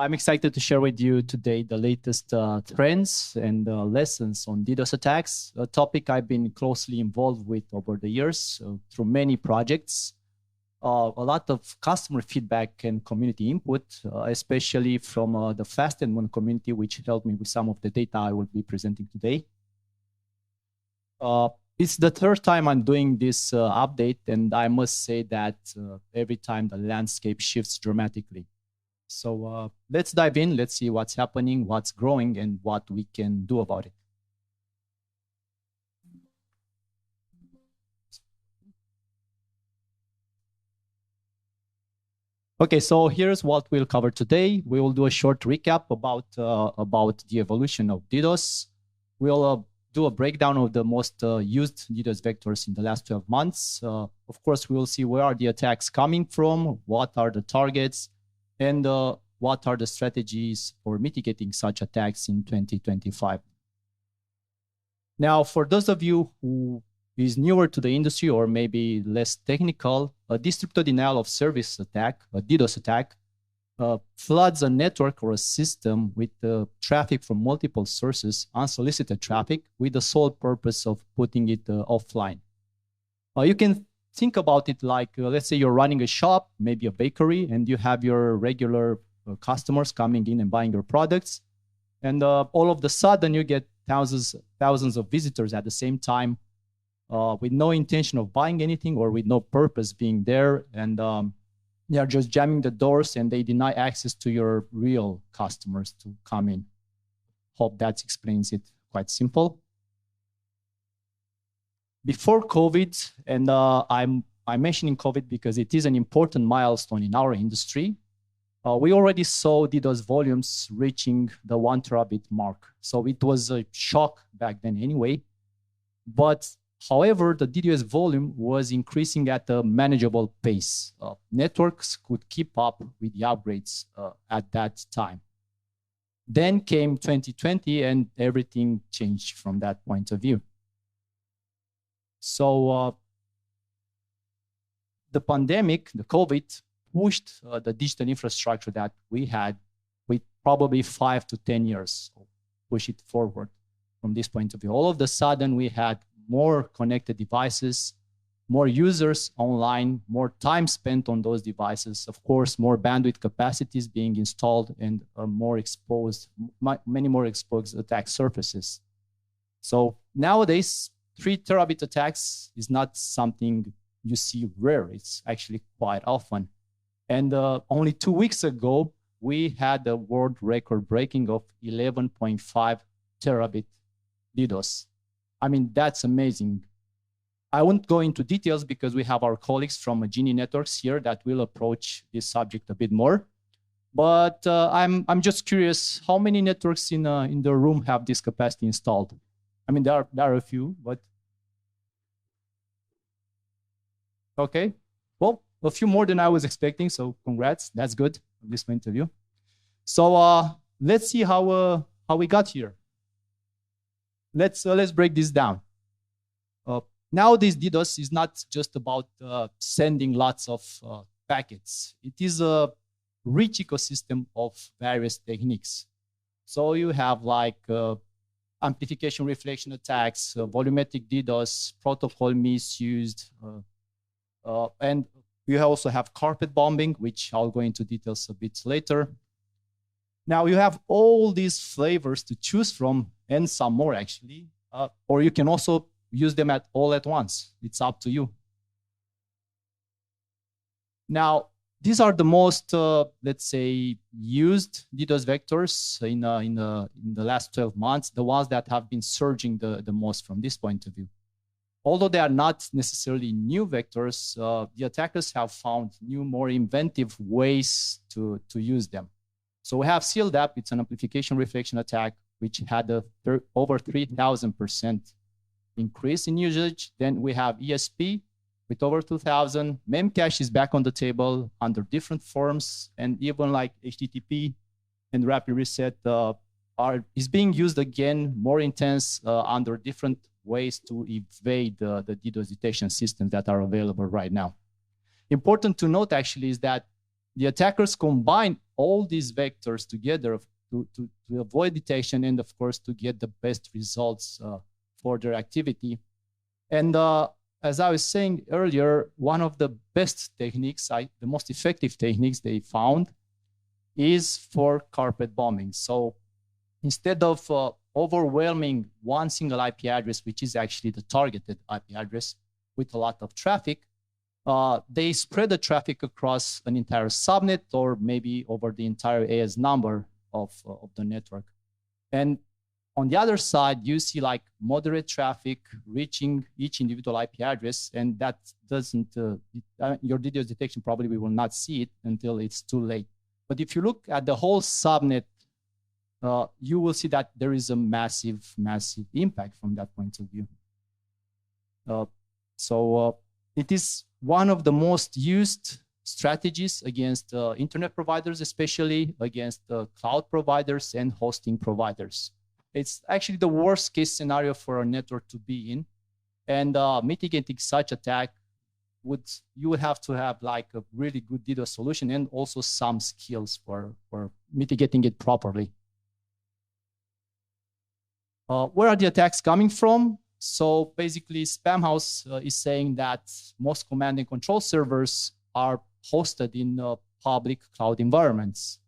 I'm excited to share with you today the latest trends and lessons on DDoS attacks, a topic I've been closely involved with over the years through many projects. A lot of customer feedback and community input, especially from the FastNetMon community, which helped me with some of the data I will be presenting today. It's the third time I'm doing this update, and I must say that every time the landscape shifts dramatically. So let's dive in, let's see what's happening, what's growing, and what we can do about it. Okay, so here's what we'll cover today. We will do a short recap about the evolution of DDoS. We'll do a breakdown of the most used DDoS vectors in the last 12 months. Of course, we'll see where are the attacks coming from, what are the targets, and what are the strategies for mitigating such attacks in 2025. Now, for those of you who is newer to the industry or maybe less technical, a distributed denial of service attack, a DDoS attack, floods a network or a system with traffic from multiple sources, unsolicited traffic, with the sole purpose of putting it offline. You can think about it like, let's say you're running a shop, maybe a bakery, and you have your regular customers coming in and buying your products. And all of a sudden, you get thousands of visitors at the same time with no intention of buying anything or with no purpose being there. And they are just jamming the doors and they deny access to your real customers to come in. Hope that explains it. Quite simple. Before COVID, and I'm mentioning COVID because it is an important milestone in our industry, we already saw DDoS volumes reaching the 1 terabit mark. So it was a shock back then anyway. But however, the DDoS volume was increasing at a manageable pace. Networks could keep up with the upgrades at that time. Then came 2020 and everything changed from that point of view. So the pandemic, the COVID, pushed the digital infrastructure that we had with probably 5 to 10 years, so push it forward from this point of view. All of a sudden, we had more connected devices, more users online, more time spent on those devices, of course, more bandwidth capacities being installed, and many more exposed attack surfaces. So nowadays, 3 terabit attacks is not something you see rare. It's actually quite often. And only 2 weeks ago, we had a world record breaking of 11.5 terabit DDoS. I mean, that's amazing. I won't go into details because we have our colleagues from Genie Networks here that will approach this subject a bit more. But I'm just curious, how many networks in the room have this capacity installed? I mean, there are a few, but okay. Well, a few more than I was expecting, so congrats. That's good from this point of view. So let's see how we got here. Let's break this down. Nowadays, DDoS is not just about sending lots of packets. It is a rich ecosystem of various techniques. So you have like amplification reflection attacks, volumetric DDoS, protocol misused, and you also have carpet bombing, which I'll go into details a bit later. Now you have all these flavors to choose from, and some more actually, or you can also use them all at once. It's up to you. Now, these are the most, let's say, used DDoS vectors in the last 12 months, the ones that have been surging the most from this point of view. Although they are not necessarily new vectors, the attackers have found new, more inventive ways to use them. So we have CLDAP, it's an amplification reflection attack, which had over 3,000% increase in usage. Then we have ESP with over 2,000. Memcache is back on the table under different forms, and even like HTTP and rapid reset is being used again, more intense under different ways to evade the DDoS detection systems that are available right now. Important to note actually is that the attackers combine all these vectors together to avoid detection and, of course, to get the best results for their activity. And as I was saying earlier, one of the best techniques, the most effective techniques they found is for carpet bombing. So instead of overwhelming one single IP address, which is actually the targeted IP address with a lot of traffic, they spread the traffic across an entire subnet or maybe over the entire AS number of the network. And on the other side, you see like moderate traffic reaching each individual IP address, and that doesn't, your DDoS detection probably we will not see it until it's too late. But if you look at the whole subnet, you will see that there is a massive, massive impact from that point of view. It is one of the most used strategies against internet providers, especially against cloud providers and hosting providers. It's actually the worst case scenario for a network to be in. And mitigating such attack, you would have to have like a really good DDoS solution and also some skills for mitigating it properly. Where are the attacks coming from? So basically, Spamhaus is saying that most command and control servers are hosted in public cloud environments.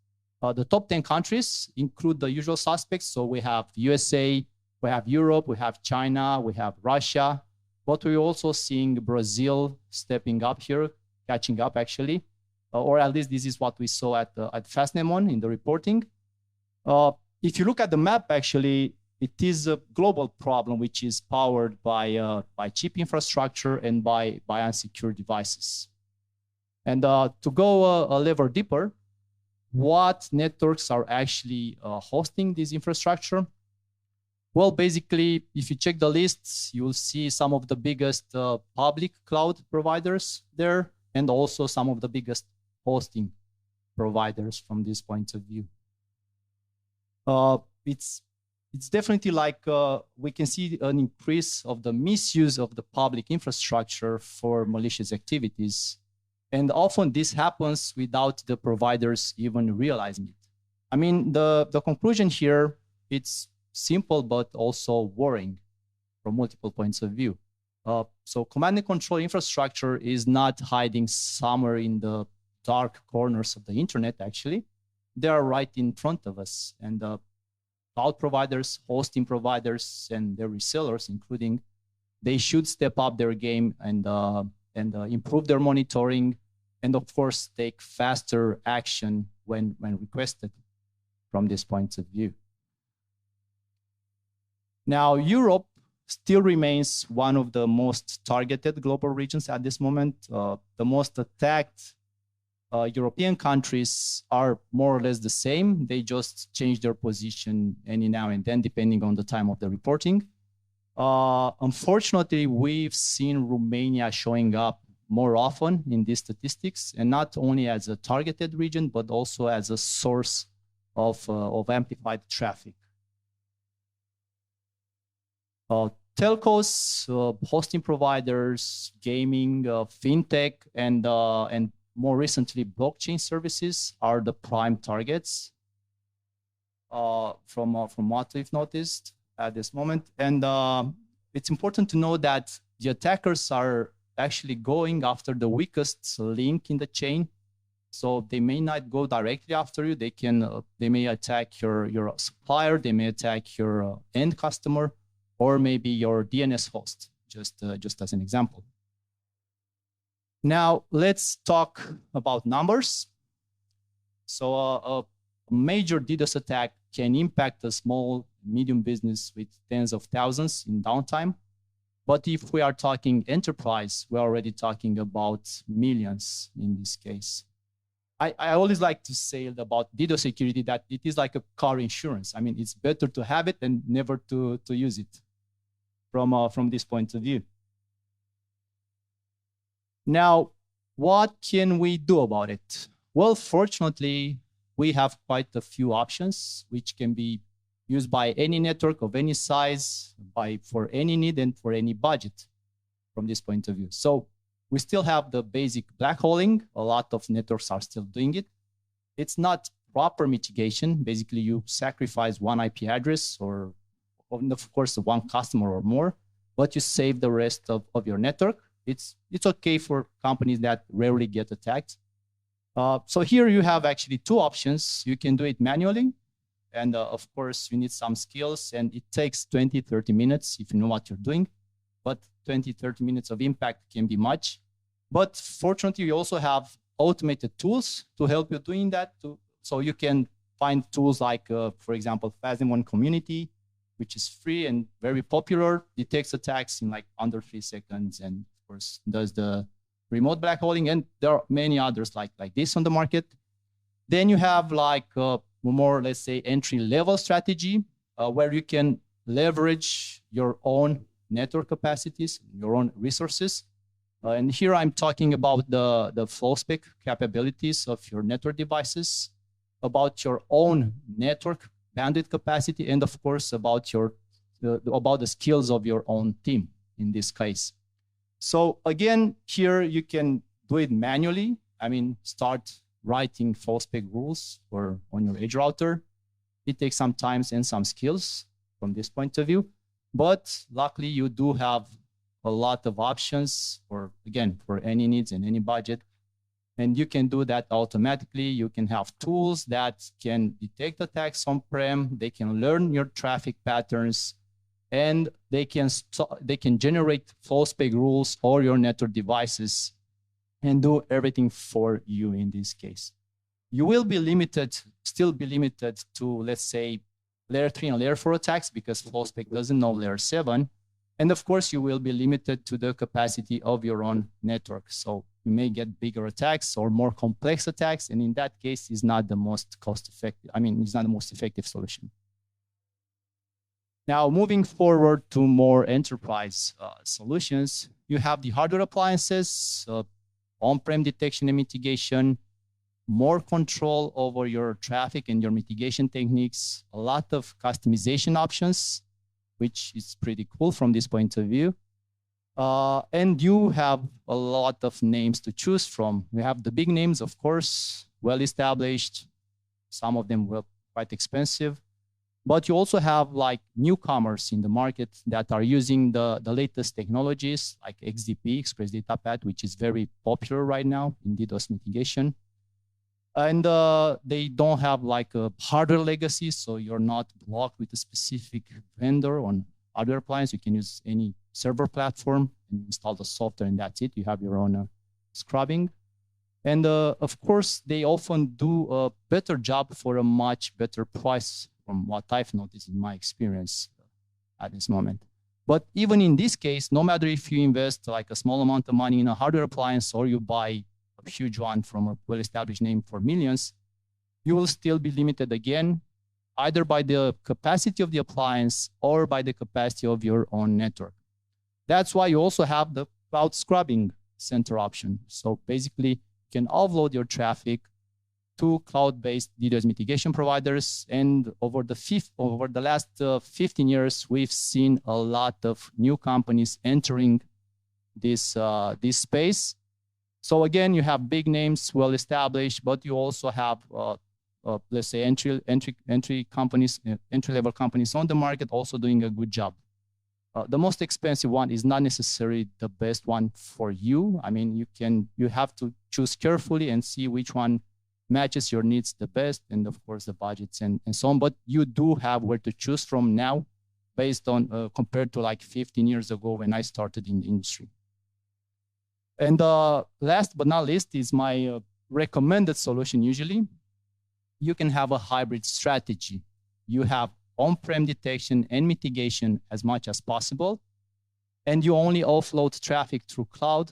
The top 10 countries include the usual suspects. So we have USA, we have Europe, we have China, we have Russia, but we're also seeing Brazil stepping up here, catching up actually, or at least this is what we saw at FastNetMon in the reporting. If you look at the map, actually, it is a global problem which is powered by cheap infrastructure and by unsecured devices. And to go a level deeper, what networks are actually hosting this infrastructure? Well, basically, if you check the lists, you'll see some of the biggest public cloud providers there, and also some of the biggest hosting providers from this point of view. It's definitely like we can see an increase of the misuse of the public infrastructure for malicious activities. And often this happens without the providers even realizing it. I mean, the conclusion here, it's simple, but also worrying from multiple points of view. So command and control infrastructure is not hiding somewhere in the dark corners of the internet, actually. They are right in front of us. And cloud providers, hosting providers, and their resellers, including, they should step up their game and improve their monitoring, and of course, take faster action when requested from this point of view. Now, Europe still remains one of the most targeted global regions at this moment. The most attacked European countries are more or less the same. They just change their position any now and then, depending on the time of the reporting. Unfortunately, we've seen Romania showing up more often in these statistics, and not only as a targeted region, but also as a source of amplified traffic. Telcos, hosting providers, gaming, fintech, and more recently, blockchain services are the prime targets from what we've noticed at this moment. And it's important to know that the attackers are actually going after the weakest link in the chain. So they may not go directly after you. They may attack your supplier. They may attack your end customer, or maybe your DNS host, just as an example. Now, let's talk about numbers. So a major DDoS attack can impact a small, medium business with tens of thousands in downtime. But if we are talking enterprise, we're already talking about millions in this case. I always like to say about DDoS security that it is like a car insurance. I mean, it's better to have it than never to use it from this point of view. Now, what can we do about it? Well, fortunately, we have quite a few options which can be used by any network of any size, for any need and for any budget from this point of view. So We still have the basic black holing. A lot of networks are still doing it. It's not proper mitigation. Basically, you sacrifice one IP address or of course, one customer or more, but you save the rest of your network. It's okay for companies that rarely get attacked. So here you have actually two options. You can do it manually. And of course, you need some skills, and it takes 20, 30 minutes if you know what you're doing. But 20, 30 minutes of impact can be much. But fortunately, you also have automated tools to help you doing that. So you can find tools like, for example, FastNetMon Community, which is free and very popular, detects attacks in like under 3 seconds, and of course does the remote black holing. And there are many others like this on the market. Then you have like more, let's say, entry-level strategy, where you can leverage your own network capacities, your own resources. And here I'm talking about the flow spec capabilities of your network devices, about your own network bandwidth capacity, and of course about the skills of your own team in this case. So again, here you can do it manually. I mean, start writing flow spec rules on your edge router. It takes some time and some skills from this point of view, but luckily you do have a lot of options for any needs and any budget. And you can do that automatically. You can have tools that can detect attacks on-prem. They can learn your traffic patterns, and they can generate flow spec rules or your network devices and do everything for you in this case. You will be still be limited to, let's say, layer 3 and layer 4 attacks, because flow spec doesn't know layer 7. And of course, you will be limited to the capacity of your own network. So you may get bigger attacks or more complex attacks. And in that case, it's not the most cost-effective. I mean, it's not the most effective solution. Now, moving forward to more enterprise solutions, you have the hardware appliances, on-prem detection and mitigation, more control over your traffic and your mitigation techniques, a lot of customization options, which is pretty cool from this point of view. And you have a lot of names to choose from. We have the big names, of course, well-established. Some of them were quite expensive. But you also have like newcomers in the market that are using the latest technologies like XDP, Express Data Path, which is very popular right now in DDoS mitigation. And they don't have like a hardware legacy, so you're not blocked with a specific vendor on hardware appliance. You can use any server platform and install the software, and that's it. You have your own scrubbing. And of course, they often do a better job for a much better price from what I've noticed in my experience at this moment. But even in this case, no matter if you invest like a small amount of money in a hardware appliance or you buy a huge one from a well-established name for millions, you will still be limited again, either by the capacity of the appliance or by the capacity of your own network. That's why you also have the cloud scrubbing center option. So basically, you can offload your traffic to cloud-based DDoS mitigation providers. And over the last 15 years, we've seen a lot of new companies entering this space. So again, you have big names, well-established, but you also have, let's say, entry companies, entry-level companies on the market also doing a good job. The most expensive one is not necessarily the best one for you. I mean, you have to choose carefully and see which one matches your needs the best, and of course the budgets and so on. But you do have where to choose from now, based on compared to like 15 years ago when I started in the industry. And last but not least is my recommended solution. Usually, you can have a hybrid strategy. You have on-prem detection and mitigation as much as possible, and you only offload traffic through cloud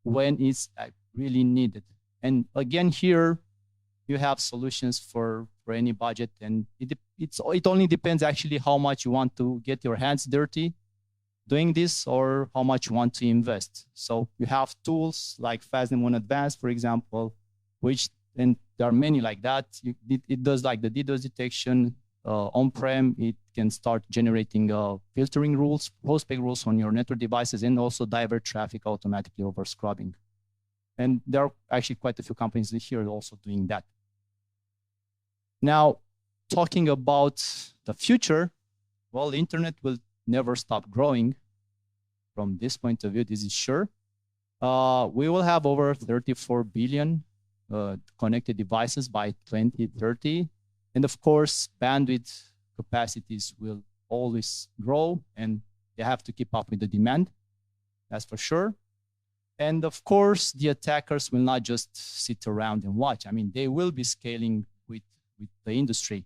when it's really needed. And again, here you have solutions for any budget, and it only depends actually how much you want to get your hands dirty doing this or how much you want to invest. So you have tools like FastNetMon Advanced, for example, and there are many like that. It does like the DDoS detection, on-prem, it can start generating filtering rules, postspec rules on your network devices, and also divert traffic automatically over scrubbing. And there are actually quite a few companies here also doing that. Now, talking about the future, well, the internet will never stop growing. From this point of view, this is sure. We will have over 34 billion connected devices by 2030. And of course, bandwidth capacities will always grow, and they have to keep up with the demand. That's for sure. And of course, the attackers will not just sit around and watch. I mean, they will be scaling with the industry.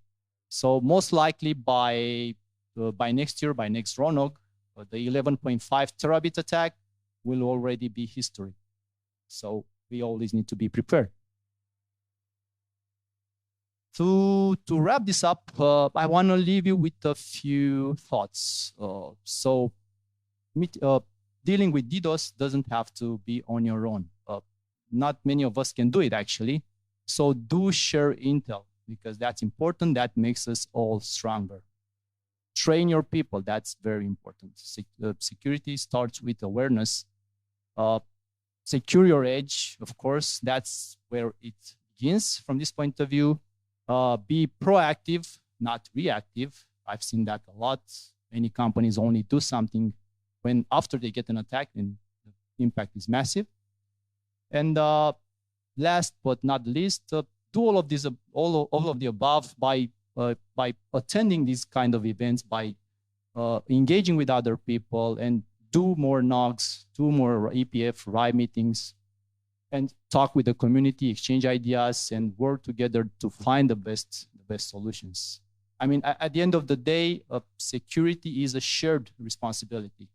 So most likely by next year, by next RONOG, the 11.5 terabit attack will already be history. So we always need to be prepared. To wrap this up, I want to leave you with a few thoughts. Dealing with DDoS doesn't have to be on your own. Not many of us can do it, actually. So do share intel, because that's important. That makes us all stronger. Train your people. That's very important. Security starts with awareness. Secure your edge, of course. That's where it begins from this point of view. Be proactive, not reactive. I've seen that a lot. Many companies only do something when after they get an attack, and the impact is massive. And last but not least, do all of these, all of the above by attending these kind of events, by engaging with other people, and do more NOGs, do more EPF, RIE meetings, and talk with the community, exchange ideas, and work together to find the best solutions. I mean, at the end of the day, security is a shared responsibility.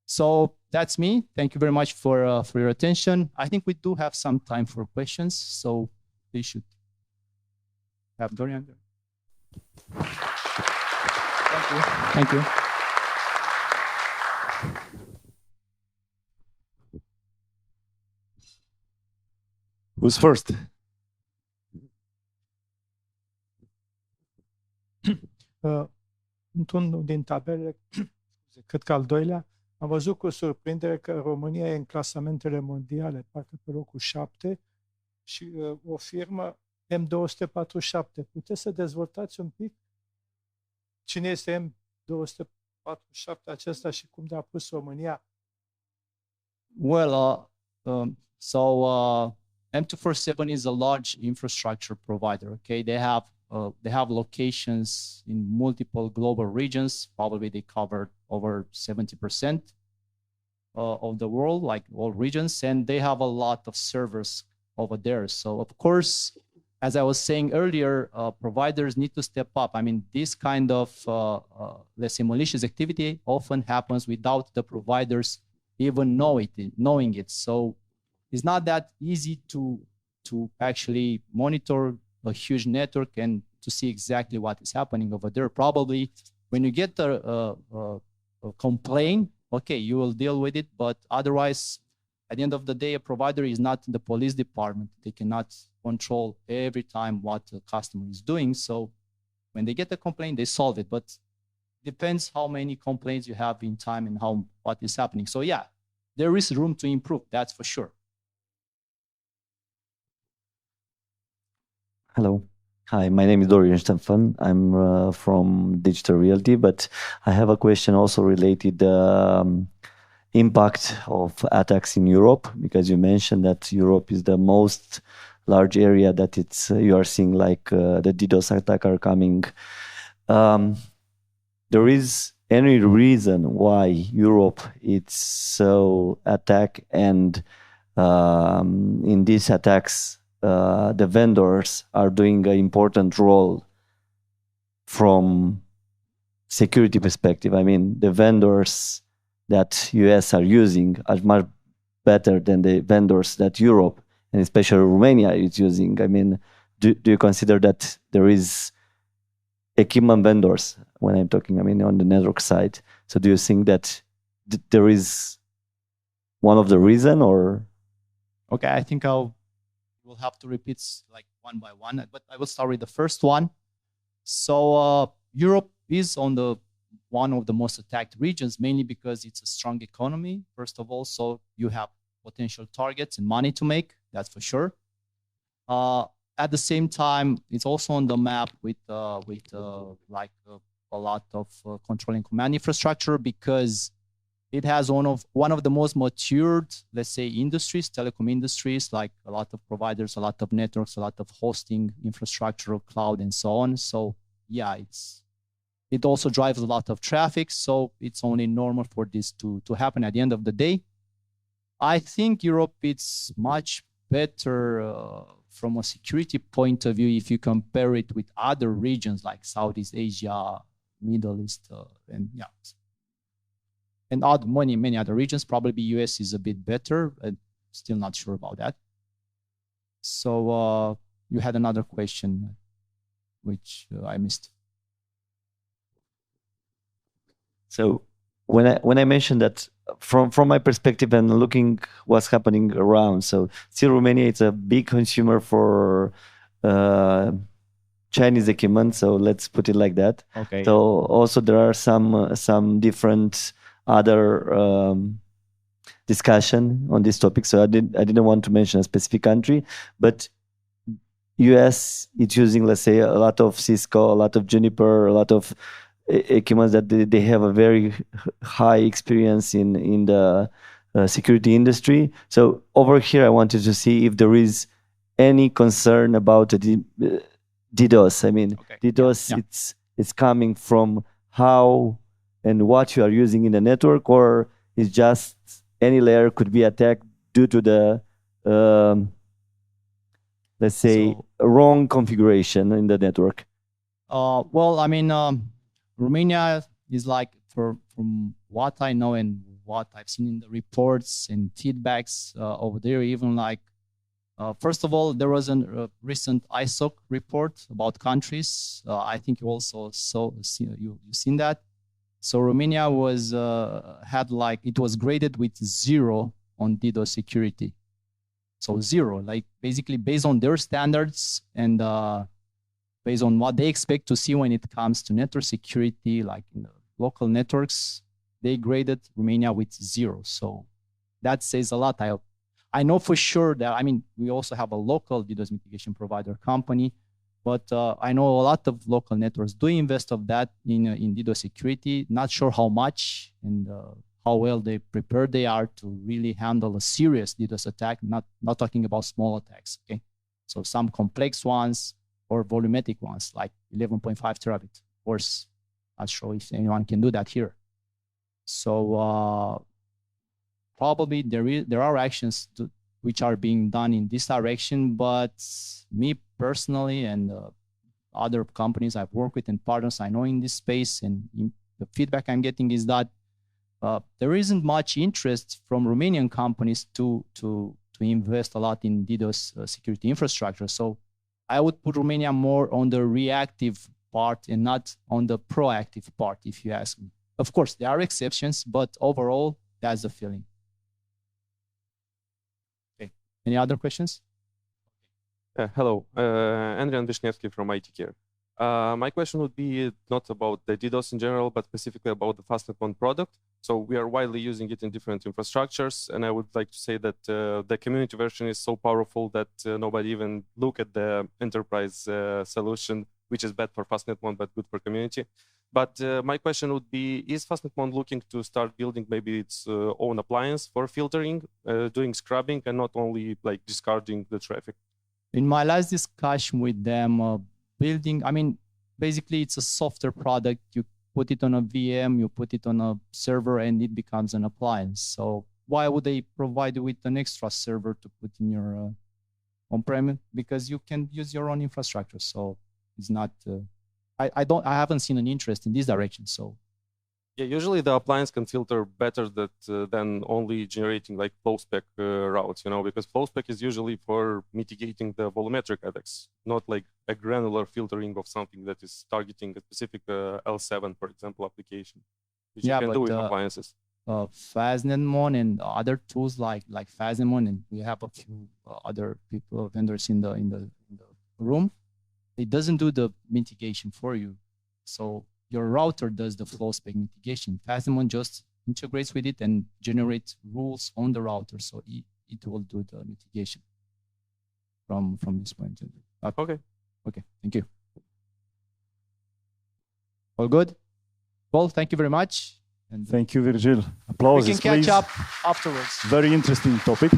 So that's me. Thank you very much for your attention. I think we do have some time for questions, so they should have Dorian there. Thank you. Thank you. Who's first? Într-unul din tabele, cred că al doilea, am văzut cu surprindere că România e în clasamentele mondiale, parcă pe locul 7, și o firmă M247. Puteți să dezvoltați un pic cine este M247 acesta și cum de-a pus România? Well, M247 is a large infrastructure provider. Okay, they have locations in multiple global regions. Probably they cover over 70% of the world, like all regions, and they have a lot of servers over there. So of course, as I was saying earlier, providers need to step up. I mean, this kind of let's say malicious activity often happens without the providers even knowing it. So it's not that easy to actually monitor a huge network and to see exactly what is happening over there. Probably when you get a complaint, okay, you will deal with it, but otherwise, at the end of the day, a provider is not the police department. They cannot control every time what the customer is doing. So when they get a complaint, they solve it, but depends how many complaints you have in time and what is happening. So yeah, there is room to improve, that's for sure. Hello. Hi, my name is Dorian Stefan. I'm from Digital Realty, but I have a question also related impact of attacks in Europe, because you mentioned that Europe is the most large area that you are seeing like the DDoS attack are coming. There is any reason why Europe is so attacked, and in these attacks the vendors are doing an important role from security perspective? I mean, the vendors that US are using are much better than the vendors that Europe and especially Romania is using. I mean, do you consider that there is equipment vendors when I'm talking, I mean, on the network side? So do you think that there is one of the reason, or? Okay, I think we'll have to repeat like one by one, but I will start with the first one. So Europe is on the one of the most attacked regions, mainly because it's a strong economy, first of all. So you have potential targets and money to make, that's for sure. At the same time, it's also on the map with like a lot of controlling command infrastructure, because it has one of the most matured, let's say, industries, telecom industries, like a lot of providers, a lot of networks, a lot of hosting infrastructure, cloud, and so on. So yeah, it also drives a lot of traffic. So it's only normal for this to happen at the end of the day. I think Europe is much better from a security point of view if you compare it with other regions like Southeast Asia, Middle East, and yeah, and many other regions. Probably US is a bit better. Still not sure about that. So you had another question, which I missed. So when I mentioned that from my perspective and looking what's happening around, so still Romania it's a big consumer for Chinese equipment. So let's put it like that. Okay. So also there are some different other discussion on this topic. So I didn't want to mention a specific country, but US it's using, let's say, a lot of Cisco, a lot of Juniper, a lot of equipment that they have a very high experience in the security industry. So over here, I wanted to see if there is any concern about the DDoS. I mean, okay. DDoS, yeah. it's coming from how and what you are using in the network, or it's just any layer could be attacked due to the, let's say, wrong configuration in the network. Well, I mean, Romania is like, from what I know and what I've seen in the reports and feedbacks over there, even like, first of all, there was a recent ISOC report about countries. I think you also you've seen that. So Romania was had like, it was graded with 0 on DDoS security. So 0, like basically based on their standards and based on what they expect to see when it comes to network security, like in the local networks, they graded Romania with 0. So that says a lot. I know for sure that, I mean, we also have a local DDoS mitigation provider company, but I know a lot of local networks do invest of that in DDoS security. Not sure how much and how well they prepared they are to really handle a serious DDoS attack, not talking about small attacks, okay? So some complex ones or volumetric ones, like 11.5 terabit. Of course, not sure if anyone can do that here. So probably there are actions which are being done in this direction, but me personally and other companies I've worked with and partners I know in this space, and the feedback I'm getting is that there isn't much interest from Romanian companies to invest a lot in DDoS security infrastructure. So I would put Romania more on the reactive part and not on the proactive part, if you ask me. Of course, there are exceptions, but overall, that's the feeling. Okay. Any other questions? Hello, Andrian Vishnevsky from IT Care. My question would be not about the DDoS in general, but specifically about the FastNetMon product. So we are widely using it in different infrastructures, and I would like to say that the community version is so powerful that nobody even look at the enterprise solution, which is bad for FastNetMon but good for community. But my question would be, is FastNetMon looking to start building maybe its own appliance for filtering, doing scrubbing, and not only like discarding the traffic? In my last discussion with them, building, I mean, basically it's a software product. You put it on a VM, you put it on a server, and it becomes an appliance. So why would they provide you with an extra server to put in your on-prem? Because you can use your own infrastructure. So it's not, I haven't seen an interest in this direction. So yeah, usually the appliance can filter better than only generating like flow spec routes, you know, because flow spec is usually for mitigating the volumetric attacks, not like a granular filtering of something that is targeting a specific L7, for example, application, which you can do with appliances. FastNetMon and other tools like FastNetMon, and we have a few other vendors in the room. it doesn't do the mitigation for you. So your router does the flow spec mitigation. FastNetMon just integrates with it and generates rules on the router. So it will do the mitigation from this point of view. Okay. Okay, thank you. All good? Well, thank you very much. And Thank you, Virgil. Applause, we can catch please. up afterwards. Very interesting topic.